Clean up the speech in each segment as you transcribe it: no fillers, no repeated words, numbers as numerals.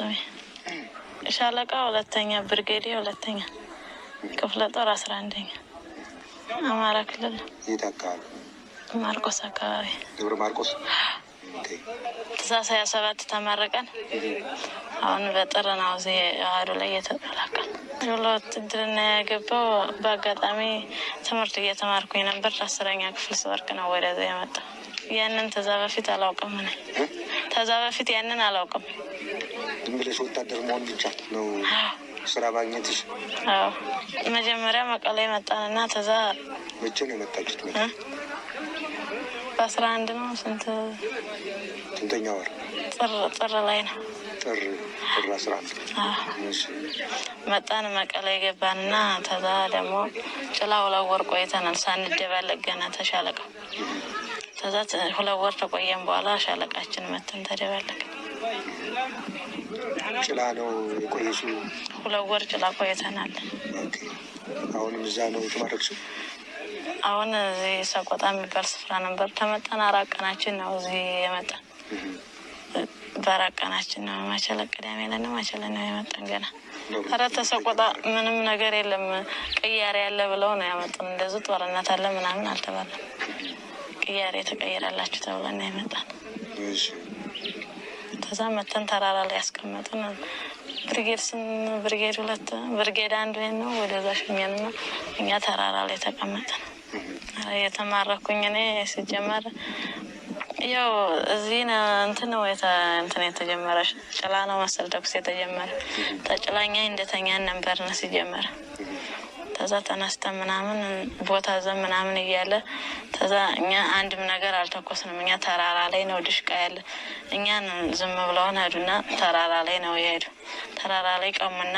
ስሜ ሻለቃ ሁለተኛ ብርጌዴ ሁለተኛ ክፍለ ጦር 11ኛ አማራ ክልል የት አካባቢ? ማርቆስ አካባቢ ደብረ ማርቆስ። ተሳሳ 27 ተመረቀን። አሁን በጥር ነው እዚህ አሃዱ ላይ የተቀላቀል ውትድርና የገባው በአጋጣሚ ትምህርት እየተማርኩኝ ነበር። 10ኛ ክፍል ስወርቅ ነው ወደዚያ የመጣው። ያንን ተዛ በፊት አላውቅም ነኝ። ተዛ በፊት ያንን አላውቅም። ዝም ብለሽ ወታደር መሆን ብቻ ነው ስራ ማግኘትሽ? አዎ መጀመሪያ መቀሌ መጣንና ተዛ መቼ ነው የመጣችሁት? በ11 ነው። ስንተኛ ወር? ጥር ላይ ነው። ጥር 11 መጣን። መቀሌ ገባንና ተዛ ደግሞ ጭላ 2 ወር ቆይተናል ሳንደባለቅ ገና ተሻለቀው። ተዛ 2 ወር ተቆየን በኋላ ሻለቃችን መተን ተደባለቅ። ጭላ ነው የቆየሽው? 2 ወር ጭላ ቆይተናል። አሁንም እዛ ነው የተማረክሽው? አሁን እዚህ ሰቆጣ የሚባል ስፍራ ነበር። ተመጣን 4 ቀናችን ነው እዚህ የመጣን። በ4 ቀናችን ነው ማቸለ ቅዳሜ ለና ማቸለ ነው የመጣን። ገና ኧረ ተሰቆጣ ምንም ነገር የለም ቅያሬ ያለ ብለው ነው ያመጡን። እንደዚህ ጦርነት አለ ምናምን አልተባለም። ቅያሬ ተቀይራላችሁ ተብለን ነው የመጣን። ተዛ መተን ተራራ ላይ ያስቀመጡን። ብርጌድ 2 ብርጌድ 1 ነው ወደዛ ሸኘንና እኛ ተራራ ላይ ተቀመጥን። የተማረኩኝ እኔ ሲጀመር ያው እዚህ እንትን የተጀመረ ጭላ ነው መሰል ተኩስ የተጀመረ። ተጭላኛ እንደተኛን ነበር ነው ሲጀመር። ተዛ ተነስተን ምናምን ቦታ ምናምን እያለ ተዛ እኛ አንድም ነገር አልተኮስንም። እኛ ተራራ ላይ ነው ድሽቃ ያለ። እኛን ዝም ብለውን ሄዱና ተራራ ላይ ነው የሄዱ። ተራራ ላይ ቀሙና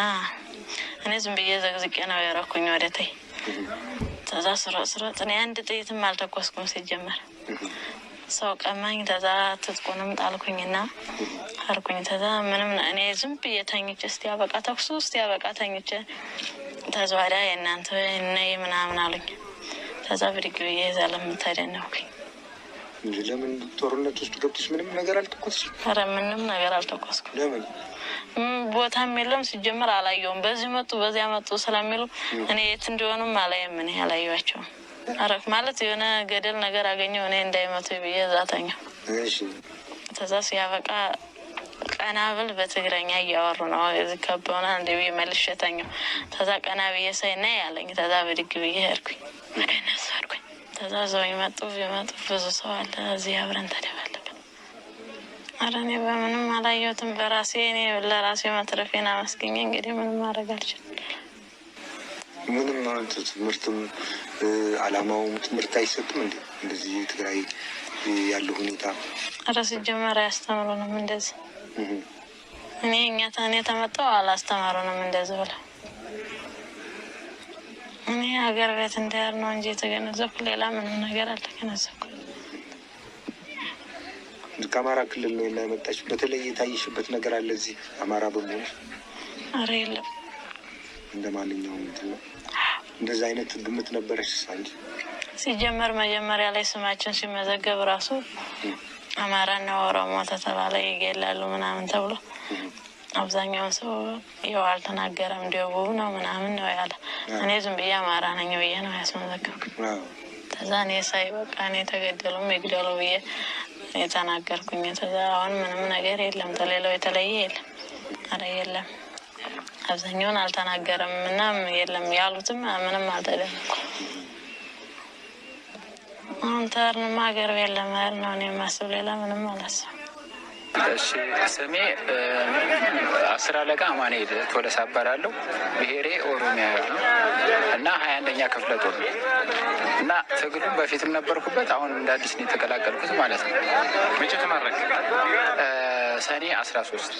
እኔ ዝም ብዬ ዘግዝቄ ነው የረኩኝ ወደታይ። ተዛ ስሮጥ እኔ አንድ ጥይትም አልተኮስኩም ሲጀመር። ሰው ቀማኝ። ተዛ ትጥቁንም ጣልኩኝና አርኩኝ። ተዛ ምንም እኔ ዝም ብዬ ተኝቼ እስቲ ያበቃ ተኩሱ እስቲ ያበቃ ተኝቼ ተዛዋዳ የእናንተ ነይ ምናምን አሉኝ። ተዛ ብድግ ብዬ ዛለም ተደነኩኝ። ለምን ጦርነት ውስጥ ገብተሽ ምንም ነገር አልተኮስሽ? ኧረ ምንም ነገር አልተኮስኩም። ለምን? ቦታም የለም ሲጀመር አላየውም። በዚህ መጡ በዚያ መጡ ስለሚሉ እኔ የት እንደሆኑም አላየም። እኔ አላየኋቸውም። አረክ ማለት የሆነ ገደል ነገር አገኘው እኔ እንዳይመቱ ብዬ ዛተኛው። እሺ ተዛ ሲያበቃ ቀና ብል በትግረኛ እያወሩ ነው እዚህ ከበውና እንደ ብዬ መልሸተኛው። ተዛ ቀና ብዬ ሳይና ያለኝ ተዛ ብድግ ብዬ ሄድኩኝ። ወደ እነሱ ሄድኩኝ። ተዛ ሰው ይመጡ ብዙ ሰው አለ እዚህ አብረን ተደባለቅን። ኧረ እኔ በምንም አላየሁትም። በራሴ እኔ ለራሴ መትረፌን አመስግኜ እንግዲህ ምንም ማድረግ አልችልም። ምንም ማለት ትምህርትም አላማውም ትምህርት አይሰጥም እንዴ? እንደዚህ ትግራይ ያለው ሁኔታ ኧረ ሲጀመር አያስተምሩንም እንደዚህ። እኔ ተመጣው አላስተማሩንም እንደዚህ ብለው። እኔ ሀገር ቤት እንዳያር ነው እንጂ የተገነዘብኩ ሌላ ምንም ነገር አልተገነዘብኩም። ከአማራ ክልል ነው እና የመጣች በተለይ የታየሽበት ነገር አለ እዚህ አማራ በመሆኑ? ኧረ የለም። እንደ ማንኛውም እንትን ነው። እንደዛ አይነት ግምት ነበረች ሳንጂ? ሲጀመር መጀመሪያ ላይ ስማችን ሲመዘገብ ራሱ አማራና ኦሮሞ ተተባለ ይገላሉ ምናምን ተብሎ አብዛኛውን ሰው ይኸው አልተናገረም። ደቡብ ነው ምናምን ነው ያለ። እኔ ዝም ብዬ አማራ ነኝ ብዬ ነው ያስመዘገብኩ። ተዛ እኔ ሳይ በቃ እኔ ተገደሉም ይግደሉ ብዬ የተናገርኩኝ። ተዛ አሁን ምንም ነገር የለም፣ ተሌላው የተለየ የለም። ኧረ የለም አብዛኛውን አልተናገረም እና የለም ያሉትም ምንም አልተደረኩም። አሁን ተርንም ሀገር ቤት ለመሄድ ነው እኔ የማስብ፣ ሌላ ምንም አላስብም። እሺ ስሜ 10 አለቃ አማኑኤል ቶለሳ እባላለሁ። ብሔሬ ኦሮሚያ ነው እና 21ኛ ክፍለ ጦር እና ትግሉም በፊትም ነበርኩበት። አሁን እንደ አዲስ ነው የተቀላቀልኩት ማለት ነው። መቼ ተመረቅ? ሰኔ 13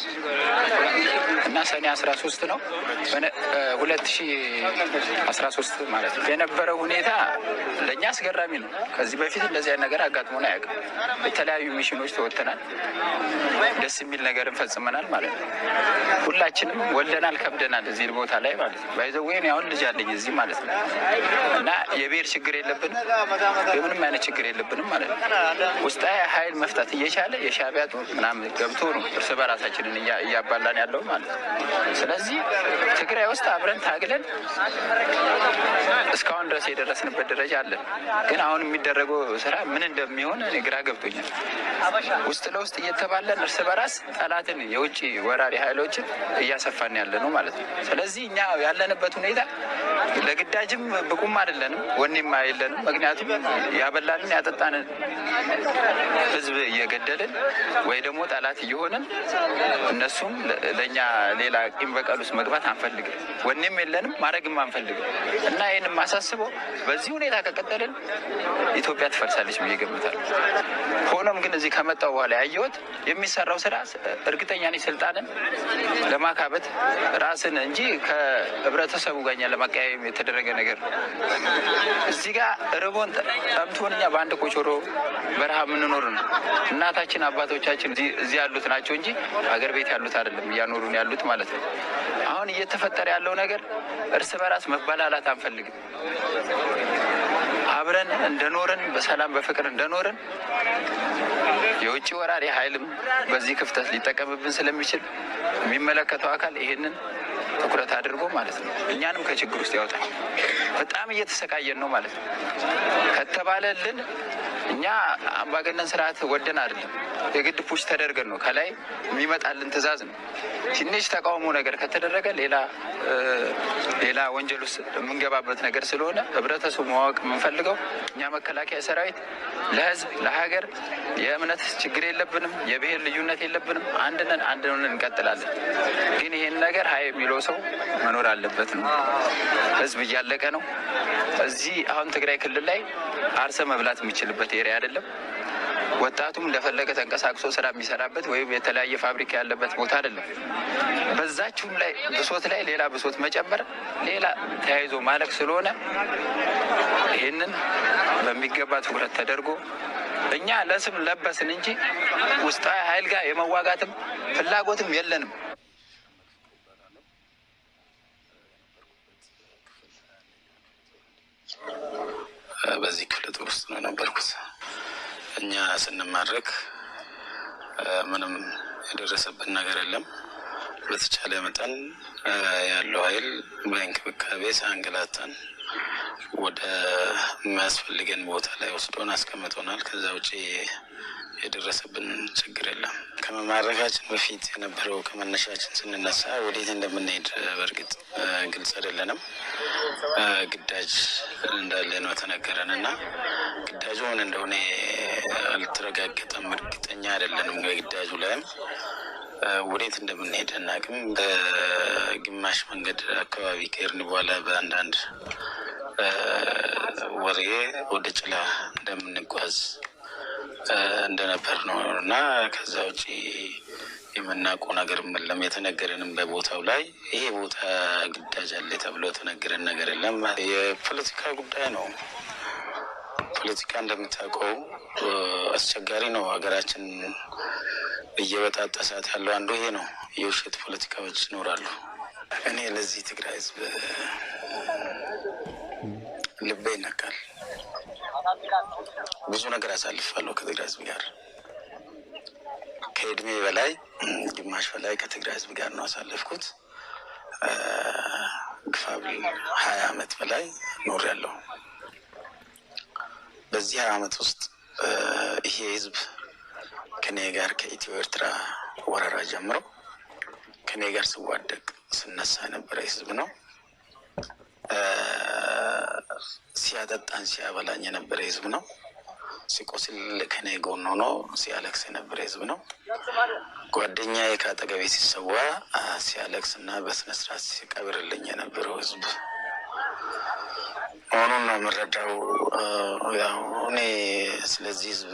እና ሰኔ 13 ነው 2013 ማለት ነው። የነበረው ሁኔታ ለእኛ አስገራሚ ነው። ከዚህ በፊት እንደዚህ ነገር አጋጥሞን አያውቅም። የተለያዩ ሚሽኖች ተወጥተናል። ደስ የሚል ነገር እንፈጽመናል ማለት ነው። ሁላችንም ወልደናል፣ ከብደናል እዚህ ቦታ ላይ ማለት ነው። ባይዘወይን ያሁን ልጅ አለኝ እዚህ ማለት ነው እና የብሔር ችግር የለብንም፣ የምንም አይነት ችግር የለብንም ማለት ነው። ውስጣዊ ኃይል መፍታት እየቻለ የሻዕቢያ ጦር ምናምን ገብቶ ነው እርስ በራሳችንን እያባላን ያለው ማለት ነው። ስለዚህ ትግራይ ውስጥ አብረን ታግለን እስካሁን ድረስ የደረስንበት ደረጃ አለን። ግን አሁን የሚደረገው ስራ ምን እንደሚሆን እኔ ግራ ገብቶኛል። ውስጥ ለውስጥ እየተባለን እርስ በራስ ጠላትን የውጭ ወራሪ ኃይሎችን እያሰፋን ያለ ነው ማለት ነው። ስለዚህ እኛ ያለንበት ሁኔታ ለግዳጅም ብቁም አይደለንም፣ ወኔም የለንም። ምክንያቱም ያበላንን ያጠጣንን ህዝብ እየገደልን ወይ ደግሞ ጠላት እየሆንን እነሱም ለእኛ ሌላ ቂም በቀል ውስጥ መግባት አንፈልግም። ወኔም የለንም፣ ማድረግም አንፈልግም እና ይህን የማሳስበው በዚህ ሁኔታ ከቀጠልን ኢትዮጵያ ትፈርሳለች ብዬ ገምታለሁ። ሆኖም ግን እዚህ ከመጣሁ በኋላ ያየሁት የሚሰራው ስራ እርግጠኛ ነኝ ስልጣንን ለማካበት ራስን እንጂ ከህብረተሰቡ ጋር ለማቀያየም የተደረገ ነገር ነው። እዚህ ጋር ርቦን ጠምቶን እኛ በአንድ ኮቾሮ በረሃ የምንኖር ነው። እናታችን አባቶቻችን እዚህ ያሉት ናቸው እንጂ ሀገር ቤት ያሉት አይደለም እያኖሩን ያሉት ማለት ነው። አሁን እየተፈጠረ ያለው ነገር እርስ በራስ መባላላት አንፈልግም። አብረን እንደኖርን በሰላም በፍቅር እንደኖርን የውጭ ወራሪ ኃይልም በዚህ ክፍተት ሊጠቀምብን ስለሚችል የሚመለከተው አካል ይሄንን ትኩረት አድርጎ ማለት ነው እኛንም ከችግር ውስጥ ያወጣል። በጣም እየተሰቃየን ነው ማለት ነው ከተባለልን እኛ አምባገነን ስርዓት ወደን አይደለም፣ የግድ ፑሽ ተደርገን ነው። ከላይ የሚመጣልን ትዕዛዝ ነው። ትንሽ ተቃውሞ ነገር ከተደረገ ሌላ ወንጀል ውስጥ የምንገባበት ነገር ስለሆነ ህብረተሰቡ ማወቅ የምንፈልገው እኛ መከላከያ ሰራዊት ለህዝብ ለሀገር የእምነት ችግር የለብንም፣ የብሔር ልዩነት የለብንም። አንድነን እንቀጥላለን። ግን ይሄን ነገር ሀይ የሚለው ሰው መኖር አለበት ነው። ህዝብ እያለቀ ነው። እዚህ አሁን ትግራይ ክልል ላይ አርሰ መብላት የሚችልበት ኤሪያ አይደለም። ወጣቱም እንደፈለገ ተንቀሳቅሶ ስራ የሚሰራበት ወይም የተለያየ ፋብሪካ ያለበት ቦታ አይደለም። በዛችሁም ላይ ብሶት ላይ ሌላ ብሶት መጨመር ሌላ ተያይዞ ማለቅ ስለሆነ ይህንን በሚገባ ትኩረት ተደርጎ እኛ ለስም ለበስን እንጂ ውስጣዊ ኃይል ጋር የመዋጋትም ፍላጎትም የለንም። በዚህ ክፍለ ጦር ውስጥ ነው የነበርኩት። እኛ ስንማረክ ምንም የደረሰብን ነገር የለም። በተቻለ መጠን ያለው ኃይል በእንክብካቤ ሳንገላታን ወደ የሚያስፈልገን ቦታ ላይ ወስዶን አስቀምጦናል። ከዛ ውጭ የደረሰብን ችግር የለም። ከመማረካችን በፊት የነበረው ከመነሻችን ስንነሳ ወዴት እንደምንሄድ በእርግጥ ግልጽ አይደለንም። ግዳጅ እንዳለ ነው ተነገረን እና ግዳጁ ምን እንደሆነ አልተረጋገጠም። እርግጠኛ አይደለንም። ግዳጁ ላይም ወዴት እንደምንሄድ እናቅም። በግማሽ መንገድ አካባቢ ከሄድን በኋላ በአንዳንድ ወሬ ወደ ጭላ እንደምንጓዝ እንደነበር ነው እና ከዛ ውጭ የምናውቀው ነገር የለም። የተነገረንም በቦታው ላይ ይሄ ቦታ ግዳጅ አለ ተብሎ የተነገረን ነገር የለም። የፖለቲካ ጉዳይ ነው። ፖለቲካ እንደምታውቀው አስቸጋሪ ነው። ሀገራችን እየበጣጠሳት ያለው አንዱ ይሄ ነው። የውሸት ፖለቲካዎች ይኖራሉ። እኔ ለዚህ ትግራይ ህዝብ ልቤ ይነካል። ብዙ ነገር አሳልፋለሁ ከትግራይ ህዝብ ጋር ከእድሜ በላይ ግማሽ በላይ ከትግራይ ህዝብ ጋር ነው አሳለፍኩት። ግፋብል 20 ዓመት በላይ ኖሬያለሁ። በዚህ 20 ዓመት ውስጥ ይሄ ህዝብ ከኔ ጋር ከኢትዮ ኤርትራ ወረራ ጀምሮ ከኔ ጋር ስዋደቅ ስነሳ የነበረ ህዝብ ነው። ሲያጠጣን ሲያበላኝ የነበረ ህዝብ ነው። ሲቆስል ከኔ ጎን ሆኖ ሲያለቅስ የነበረ ህዝብ ነው። ጓደኛዬ ከአጠገቤ ሲሰዋ ሲያለቅስ እና በስነስርዓት ሲቀብርልኝ የነበረው ህዝብ መሆኑን ነው የምረዳው። ያው እኔ ስለዚህ ህዝብ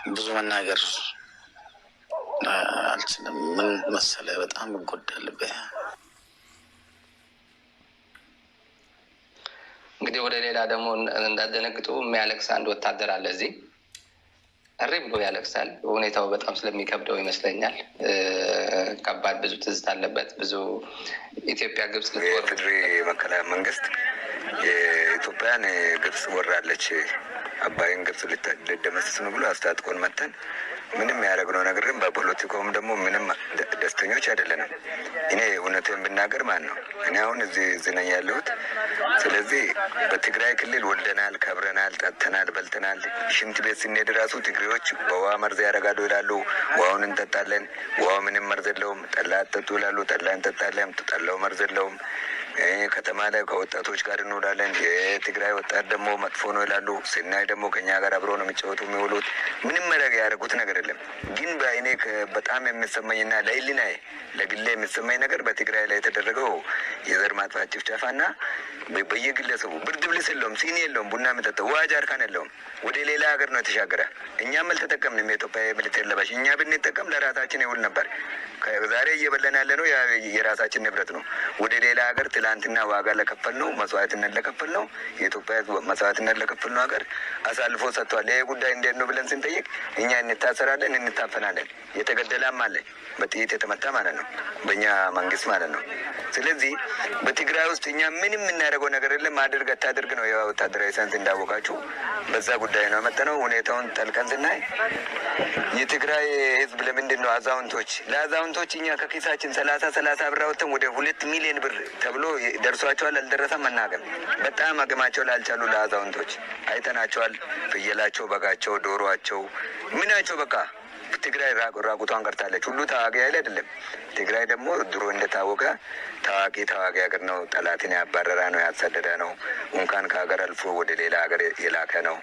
ብዙ መናገር አልችልም። ምን መሰለህ፣ በጣም እጎዳለሁ። እንግዲህ ወደ ሌላ ደግሞ እንዳደነግጡ የሚያለቅስ አንድ ወታደር አለ እዚህ። እሪ ብሎ ያለቅሳል። ሁኔታው በጣም ስለሚከብደው ይመስለኛል። ከባድ ብዙ ትዝታ አለበት። ብዙ ኢትዮጵያ ግብጽ የትግሬ መከላከያ መንግስት የኢትዮጵያን ግብጽ ወራለች፣ አባይን ግብጽ ልደመስስ ነው ብሎ አስታጥቆን መተን ምንም ያደረግነው ነገር ግን በፖለቲካውም ደግሞ ምንም ደስተኞች አይደለንም። እኔ እውነትን ብናገር ማን ነው እኔ አሁን እዚህ ነኝ ያለሁት። ስለዚህ በትግራይ ክልል ወልደናል፣ ከብረናል፣ ጠጥተናል፣ በልተናል። ሽንት ቤት ስንሄድ ራሱ ትግሬዎች በውሃ መርዝ ያደርጋሉ ይላሉ። ውሃውን እንጠጣለን፣ ውሃው ምንም መርዝ የለውም። ጠላ አጠጡ ይላሉ፣ ጠላ እንጠጣለን፣ ጠላው መርዝ የለውም። ከተማ ላይ ከወጣቶች ጋር እንውላለን። የትግራይ ወጣት ደግሞ መጥፎ ነው ይላሉ። ስናይ ደግሞ ከኛ ጋር አብሮ ነው የሚጫወቱ የሚውሉት። ምንም መረግ ያደርጉት ነገር የለም። ግን በእኔ በጣም የሚሰማኝና ለህሊናዬ ለግሌ የሚሰማኝ ነገር በትግራይ ላይ የተደረገው የዘር ማጥፋት ጭፍጨፋና በየግለሰቡ ብርድ ልብስ የለውም፣ ሲኒ የለውም፣ ቡና የሚጠጣው ውሃ ጃርካን የለውም። ወደ ሌላ ሀገር ነው የተሻገረ። እኛም አልተጠቀምንም። የኢትዮጵያ ሚሊቴር ለባሽ እኛ ብንጠቀም ለራሳችን ይውል ነበር። ዛሬ እየበለን ያለ ነው የራሳችን ንብረት ነው። ወደ ሌላ ሀገር ትላንትና ዋጋ ለከፈል ነው መስዋዕትነት ለከፈል ነው የኢትዮጵያ መስዋዕትነት ለከፈል ነው ሀገር አሳልፎ ሰጥቷል። ይሄ ጉዳይ እንዴት ነው ብለን ስንጠይቅ እኛ እንታሰራለን፣ እንታፈናለን። የተገደላም አለ በጥይት የተመታ ማለት ነው፣ በእኛ መንግስት ማለት ነው። ስለዚህ በትግራይ ውስጥ እኛ ምንም የምናደርገው ነገር የለም። አድርግ አታድርግ ነው የወታደራዊ ሳይንስ እንዳወቃችሁ በዛ ጉዳይ ነው የመጠነው። ሁኔታውን ጠልቀን ስናይ የትግራይ ህዝብ ለምንድን ነው ለአዛውንቶች እኛ ከኪሳችን 30 ብር አውጥተን ወደ 2 ሚሊዮን ብር ተብሎ ደርሷቸዋል። አልደረሰም መናገር በጣም አቅማቸው ላልቻሉ ለአዛውንቶች አይተናቸዋል። ፍየላቸው፣ በጋቸው፣ ዶሮቸው ምናቸው በቃ ትግራይ ራቁቷን ቀርታለች። ሁሉ ታዋቂ ኃይል አይደለም። ትግራይ ደግሞ ድሮ እንደታወቀ ታዋቂ ሀገር ነው። ጠላትን ያባረረ ነው፣ ያሰደደ ነው። እንኳን ከሀገር አልፎ ወደ ሌላ ሀገር የላከ ነው።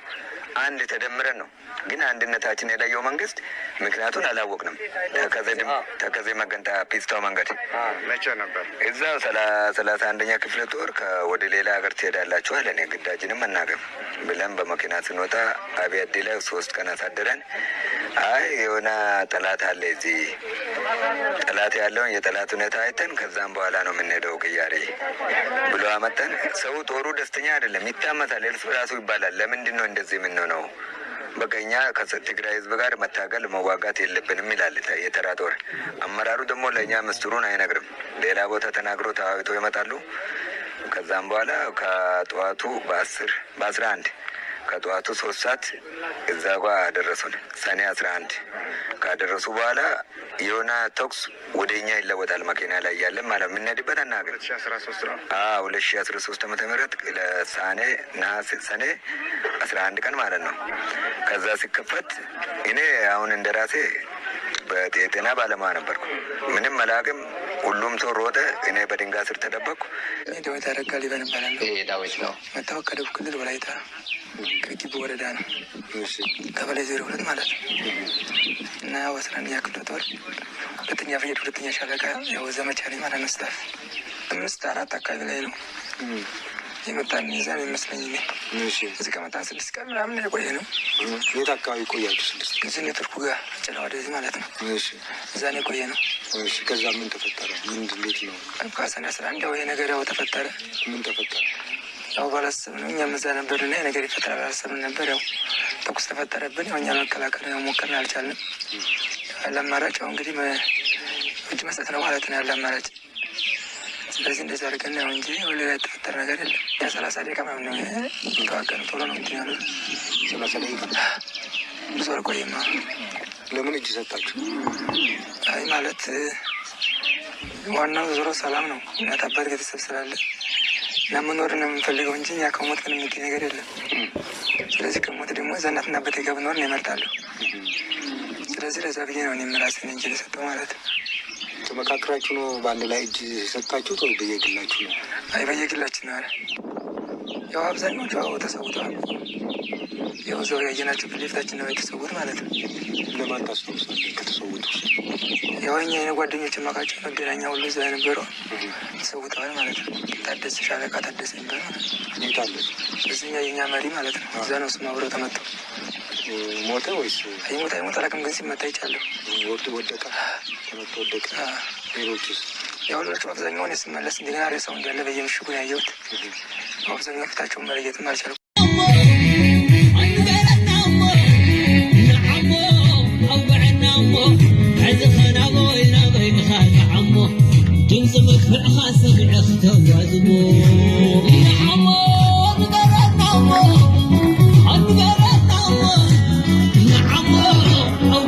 አንድ ተደምረን ነው። ግን አንድነታችን የለየው መንግስት ምክንያቱን አላወቅንም። ተከዜ መገንጣ ፒስታው መንገድ መቼ ነበር? እዛው 31ኛ ክፍለ ጦር ወደ ሌላ ሀገር ትሄዳላችሁ አለን። ግዳጅንም አናገም ብለን በመኪና ስንወጣ አብያዴ ላይ 3 ቀን አሳደረን። አይ የሆነ ጠላት አለ እዚህ ጠላት ያለውን የጠላት ሁኔታ አይተን ከዛም በኋላ ነው የምንሄደው ቅያሬ ብሎ አመጠን። ሰው ጦሩ ደስተኛ አይደለም፣ ይታመታል፣ እርስ በራሱ ይባላል። ለምንድን ነው እንደዚህ የምንሆነው? በቀኛ ከትግራይ ህዝብ ጋር መታገል መዋጋት የለብንም ይላል የተራ ጦር። አመራሩ ደግሞ ለእኛ ምስጢሩን አይነግርም። ሌላ ቦታ ተናግሮ ተዋግቶ ይመጣሉ። ከዛም በኋላ ከጠዋቱ በ11 ከጠዋቱ 3 ሰዓት እዛ ጋር አደረሱን። ሰኔ 11 ካደረሱ በኋላ የሆነ ተኩስ ወደ እኛ ይለወጣል። መኪና ላይ ያለን ማለት የምንሄድበት አናገር 2013 ነው። 2013 ዓመተ ምህረት ሰኔ 11 ቀን ማለት ነው። ከዛ ሲከፈት እኔ አሁን እንደራሴ በጤና ባለሙያ ነበርኩ። ምንም መላቅም ሁሉም ሰው ሮጠ። እኔ በድንጋይ ስር ተደበቅኩ። ዳዊት አረጋሊ በነበራለ ዳዊት ነው መታወቅ ከደቡብ ክልል ወላይታ ከጊቡ ወረዳ ነው። ቀበሌ 02 ማለት ነው። እና 11ኛ ክፍለ ጦር 2ኛ ፍየድ 2ኛ ሻለቃ ያው ዘመቻ ላይ ማለት ነው። ስታፍ 5-4 አካባቢ ላይ ነው የመጣን ይዛን ይመስለኝ። እዚህ ከመጣን 6 ቀን ምናምን የቆየ ነው። የት አካባቢ ቆያችሁ? 6 ቀን እዚህ ኔትወርኩ ጋር ጭላ ወደዚህ ማለት ነው። እዛን የቆየ ነው። ከዛ ምን ተፈጠረ? እንዴት ነው? ከሰኔ 11 ያው ነገር ያው ተፈጠረ። ምን ተፈጠረ? ያው ባላሰብነው እኛም እዛ ነበርና ነገር ይፈጠራል ባላሰብን ነበር። ያው ተኩስ ተፈጠረብን። ያው እኛን መከላከል ያው ሞከርን፣ አልቻልንም። ያለ አማራጭ ያው እንግዲህ እጅ መስጠት ነው ማለት ነው ያለ አማራጭ። ስለዚህ እንደዚህ አድርገን ያው እንጂ ሌላ የተፈጠረ ነገር የለም። ያ 30 ደቂቃ ምናምን ነው የተዋገነው። ቶሎ ነው እንትን ያሉት 30 ደቂቃ ብዙ አልቆየማ። ለምን እጅ ሰጣችሁ? አይ ማለት ዋናው ዞሮ ሰላም ነው። እናት አባት ቤተሰብ ስላለ እና መኖር ነው የምንፈልገው እንጂ እኛ ከሞት ግን የሚገኝ ነገር የለም። ስለዚህ ከሞት ደግሞ እዛ እናትና አባቴ ጋር ብኖር ነው ይመርጣለሁ። ስለዚህ ለዛ ብዬ ነው እኔም ራሴን እንጂ የሰጠው ማለት ነው። ተመካክራችሁ ነው በአንድ ላይ እጅ ሰጣችሁት ወይ በየግላችሁ ነው? አይ በየግላችን ነው። ያው አብዛኛዎቹ ተሰውተዋል። ያው እዛው ያየናቸው ፊት ለፊታችን ነው የተሰዉት ማለት ነው። ለማን ታስታውሳለህ ከተሰዉት ውስጥ? ያው እኛ ጓደኞች ማቃቸው መገናኛ ሁሉ እዛ የነበረው ተሰውተዋል ማለት ነው። ታደሰ ሻለቃ ታደሰ ነበር ማለት ነው። ታደሰ እዚህኛ የኛ መሪ ማለት ነው። እዛ ነው እሱም አብረው ተመተው። ሞተ ወይስ? አይሞት አላውቅም፣ ግን ሲመታ ይቻለሁ። ወደቀ ተመቶ ወደቀ። ሌሎችስ? ያው ሌሎቹ አብዛኛውን ስመለስ እንደገና ሬሳው እንዳለ በየምሽጉ ነው ያየሁት። አብዛኛው ፊታቸውን መለየትም አልቻልኩም።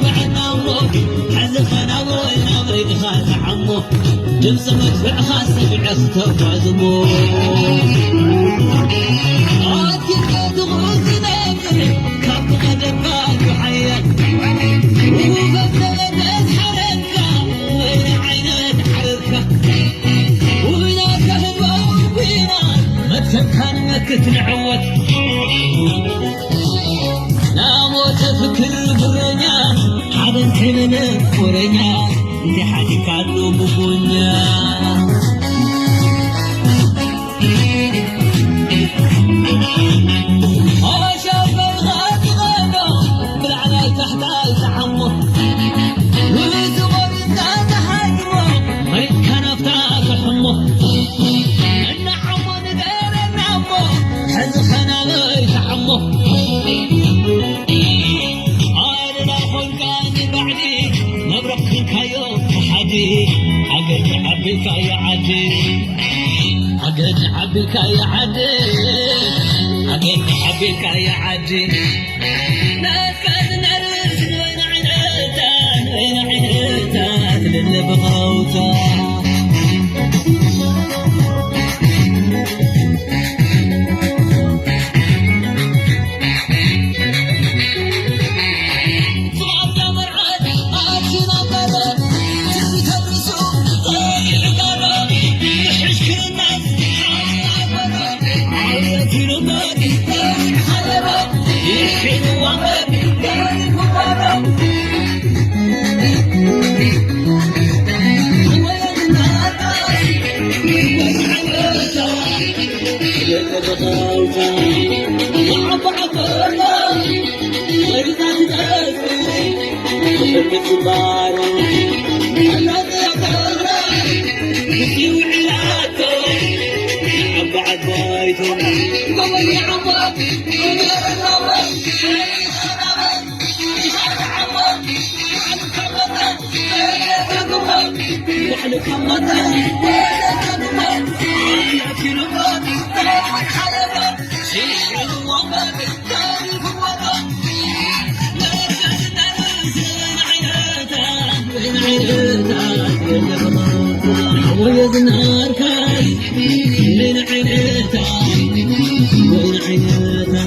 I'm جبس مدفع خاصة بعثته وعزمه عاتك تغوص ناكل كاب غدبات وحيات وبدلت أسحرتك وين عينات حركة وهناك هبا وبينا ما تكهنك تنعوت ناموت فكر برنيا حدا كلنا ورنيا اللي حاجة كانوا بفونيا شاف الغاد غادو بالعناي تحتاج تحمه والزمر انت تحجمه ما كان افتاك حمه النعمه ندير النعمه حز خناغي تحمه عقد يا عدي عقد حبك يا عدي عقد حبك يا عدي ناس كان نرس وين عينتها للي بغوتها ويزنار كاي من عينيتها وين عينيتها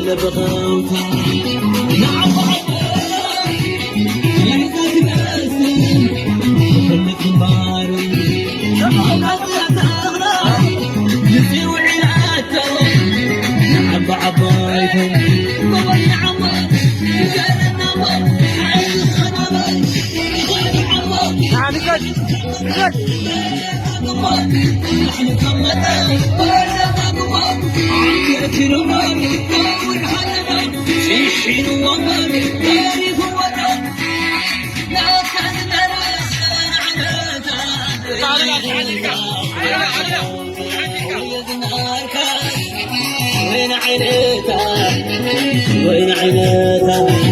اللي بغوتها نعم خليك مباري نسي وعياته نعم عبايته بابا يعمر زين النمر عين الخنمر نعم كد نحن كمتنا عمية رمار كون حلما شيشين ومر داري فوتا لا كان نرس وين عينيتها وين عينيتها